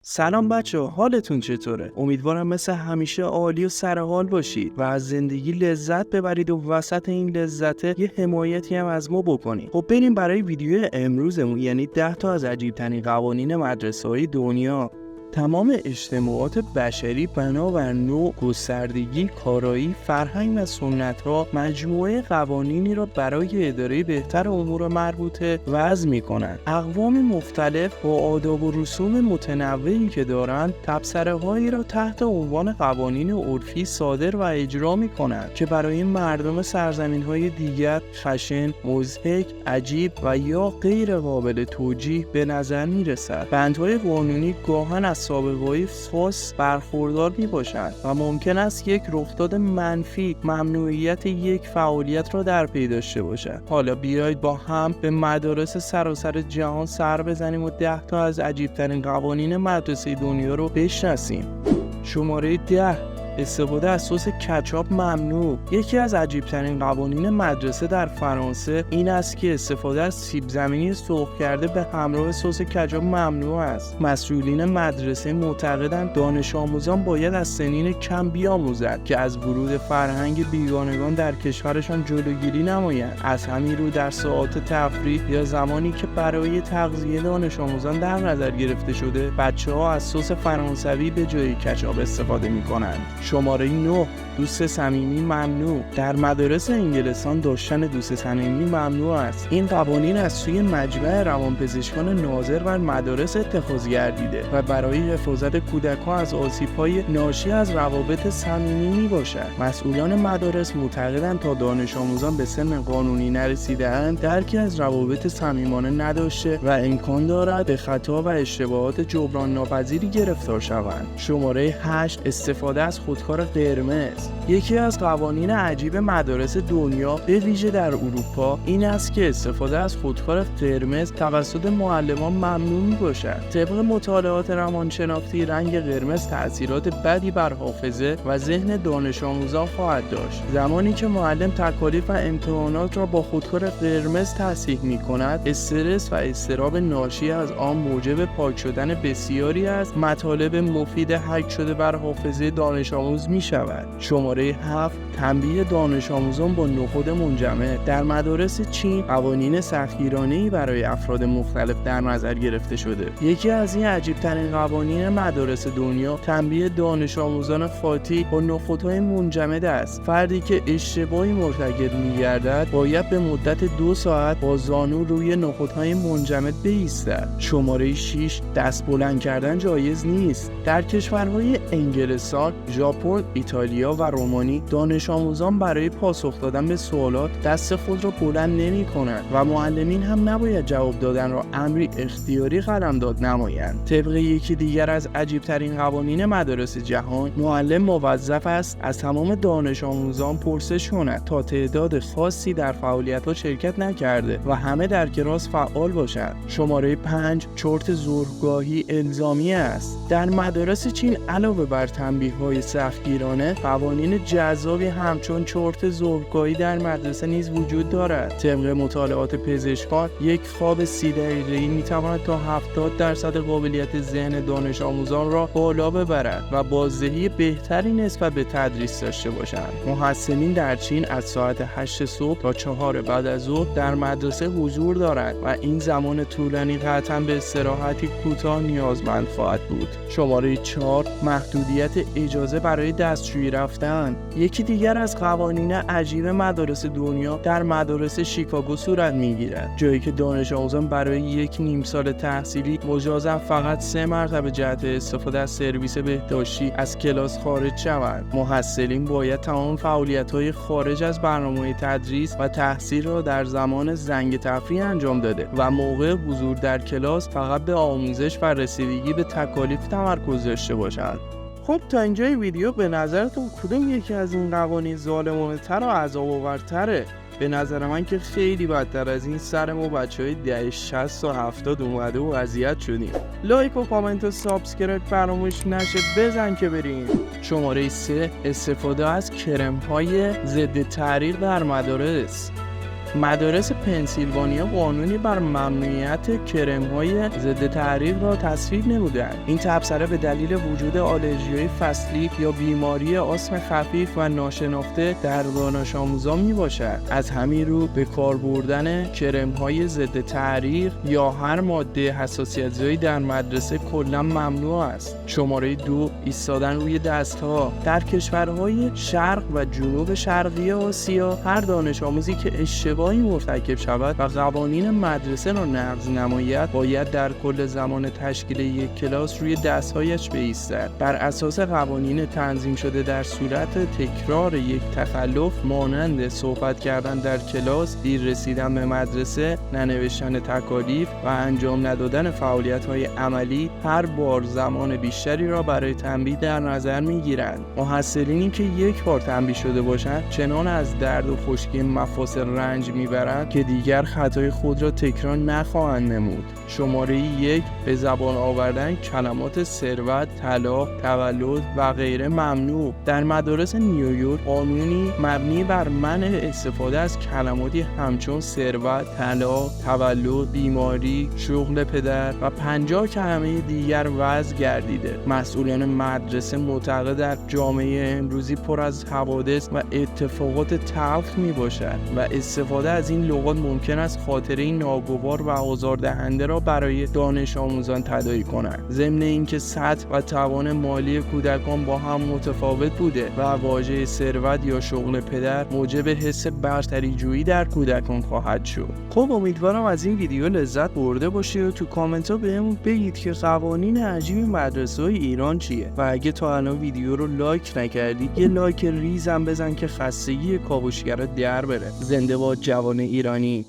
سلام بچه ها، حالتون چطوره؟ امیدوارم مثل همیشه عالی و سرحال باشید و از زندگی لذت ببرید و وسط این لذت یه حمایتی هم از ما بکنید. خب بریم برای ویدیو امروزمون، یعنی 10 تا از عجیب ترین قوانین مدرسه های دنیا. تمام اجتماعات بشری بنابر نوع، گستردگی، کارایی، فرهنگ و سنت‌ها مجموعه قوانینی را برای اداره بهتر امور مربوطه وضع می‌کنند. اقوام مختلف با آداب و رسوم متنوعی که دارند، تبصره‌هایی را تحت عنوان قوانین عرفی صادر و اجرا می‌کنند که برای مردم سرزمین‌های دیگر خشن، مضحک، عجیب و یا غیر قابل توجیه به نظر می‌رسد. بندهای قانونی گاهن از سابقه‌های خاص برخوردار میباشند و ممکن است یک رخداد منفی ممنوعیت یک فعالیت را در پی داشته باشد. حالا بیایید با هم به مدارس سراسر جهان سر بزنیم و 10 تا از عجیب‌ترین قوانین مدرسه دنیا رو بشناسیم. شماره 10: استفاده از سس کچاپ ممنوع. یکی از عجیب‌ترین قوانین مدرسه در فرانسه این است که استفاده از سیب زمینی سرخ کرده به همراه سس کچاپ ممنوع است. مسئولین مدرسه معتقدند دانش آموزان باید از سنین کم بیاموزند که از ورود فرهنگ بیگانگان در کشورشان جلوگیری نمایند. از همین رو در ساعات تفریح یا زمانی که برای تغذیه دانش آموزان در نظر گرفته شده، بچه‌ها از سس فرانسوی به جای کچاپ استفاده می‌کنند. شماره 9: دوست صمیمی ممنوع. در مدارس انگلستان داشتن دوست صمیمی ممنوع است. این قوانین از سوی مجمع روانپزشکان ناظر بر مدارس اتخاذ گردیده و برای حفاظت کودکان از آسیب‌های ناشی از روابط صمیمی میباشد. مسئولان مدارس معتقدند تا دانش آموزان به سن قانونی نرسیده‌اند، درکی از روابط صمیمانه نداشته و امکان دارد به خطا و اشتباهات جبران ناپذیری گرفتار شوند. شماره 8: استفاده از خودکار قرمز. یکی از قوانین عجیب مدارس دنیا به ویژه در اروپا این است که استفاده از خودکار قرمز توسط معلمان ممنوع میباشد. طبق مطالعات روانشناختی، رنگ قرمز تأثیرات بدی بر حافظه و ذهن دانش آموزان خواهد داشت. زمانی که معلم تکالیف و امتحانات را با خودکار قرمز تصحیح میکند، استرس و اضطراب ناشی از آن موجب پاک شدن بسیاری از مطالب مفید حک شده بر حافظه دانش آموز می شود. شماره 7: تنبیه دانش آموزان با نخود منجمد. در مدارس چین قوانین سختگیرانه‌ای برای افراد مختلف در نظر گرفته شده. یکی از این عجیب‌ترین قوانین مدارس دنیا تنبیه دانش آموزان خاطی با نخودهای منجمد است. فردی که اشتباهی مرتکب می‌گردد باید به مدت 2 ساعت با زانو روی نخودهای منجمد بایستد. شماره 6: دست بلند کردن جایز نیست. در کشورهای انگلستان، ژاپن، ایتالیا و رومانی دانش آموزان برای پاسخ دادن به سوالات دست خود را بلند نمی‌کنند و معلمین هم نباید جواب دادن را امری اختیاری قلمداد نمایند. طبق یکی دیگر از عجیب‌ترین قوانین مدارس جهان، معلم موظف است از تمام دانش آموزان پرسش کند تا تعداد خاصی در فعالیت‌ها شرکت نکرده و همه در کلاس فعال باشند. شماره 5: چرت ظهرگاهی الزامی است. در مدارس چین علاوه بر تنبیه‌های سختگیرانه، قوانین جذابی همچون چرت ظهرگاهی در مدرسه نیز وجود دارد. طبق مطالعات پزشکان، یک خواب 30 دقیقه‌ای می‌تواند تا 70% قابلیت ذهن دانش آموزان را بالا ببرد و بازدهی بهتری نسبت به تدریس داشته باشند. محصلین در چین از ساعت 8 صبح تا 4 بعد از ظهر در مدرسه حضور دارند و این زمان طولانی قطعاً به استراحتی کوتاه نیازمند خواهد بود. شماره 4: محدودیت اجازه برای دستشویی رفتن. یکی دیگر از قوانین عجیب مدارس دنیا در مدارس شیکاگو صورت میگیرد، جایی که دانش آموزان برای یک نیم سال تحصیلی مجازاً فقط 3 مرتبه جهت استفاده از سرویس بهداشتی از کلاس خارج شوند. محصلین باید تمام فعالیت‌های خارج از برنامه تدریس و تحصیل را در زمان زنگ تفریح انجام داده و موقع حضور در کلاس فقط به آموزش و رسیدگی به تکالیف تمرکز داشته باشند. خب تا اینجای ویدیو به نظرتون کدوم یکی از این قوانین ظالمانه‌تر و عذاب‌آورتره؟ به نظر من که خیلی بدتر از این سر ما بچهای 10 60 و 70 اومده و اذیت شدیم. لایک و کامنت و سابسکرایب فراموش نشه، بزن که بریم. شماره 3: استفاده از کرم‌های ضد تعریق در مدارس. مدارس پنسیلوانیا قانونی بر ممنوعیت کرم‌های ضد تعریق را تصویب نمودند. این تبصره به دلیل وجود آلرژی‌های فصلی یا بیماری آسم خفیف و ناشناخته در دانش آموزان میباشد. از همین رو به کار بردن کرم‌های ضد تعریق یا هر ماده حساسیت‌زایی در مدرسه کلا ممنوع است. شماره 2 ایستادن روی دست‌ها. در کشورهای شرق و جنوب شرقی آسیا هر دانش آموزی که اشتباهی مرتکب شود و قوانین مدرسه را نقض نماید باید در کل زمان تشکیل یک کلاس روی دست‌هایش بایستد. بر اساس قوانین تنظیم شده در صورت تکرار یک تخلف مانند صحبت کردن در کلاس، دیر رسیدن به مدرسه، ننوشتن تکالیف و انجام ندادن فعالیت‌های عملی هر بار زمان بیشتری را برای تنبیه در نظر می‌گیرند. محصلینی که یک بار تنبیه شده باشند چنان از درد و خشکی مفاصل رنج می‌برند که دیگر خطای خود را تکرار نخواهند نمود. شماره 1 به زبان آوردن کلمات ثروت، طلاق، تولد و غیره ممنوع. در مدارس نیویورک قانونی مبنی بر منع استفاده از کلماتی همچون ثروت، طلاق، تولد، بیماری، شغل پدر و 50 کلمه دیگر وضع گردیده. مسئولان مدرسه معتقد جامعه امروزی پر از حوادث و اتفاقات تلخ می باشد و استفاده از این لغات ممکن است خاطره ناگوار و آزاردهنده را برای دانش آموزان تداعی کند. ضمن اینکه سطح و توان مالی کودکان با هم متفاوت بوده و واژه ثروت یا شغل پدر موجب حس برتری جویی در کودکان خواهد شد. خب امیدوارم از این ویدیو لذت برده باشید و تو کامنت ها بهمون بگید که قوانین عجیب مدرسه های ایران چیه و اگه تا الان ویدیو رو لایک نکردی یه لایک ریزم بزن که خستگی کاوشگرا در بره. زنده باد جوان ایرانی.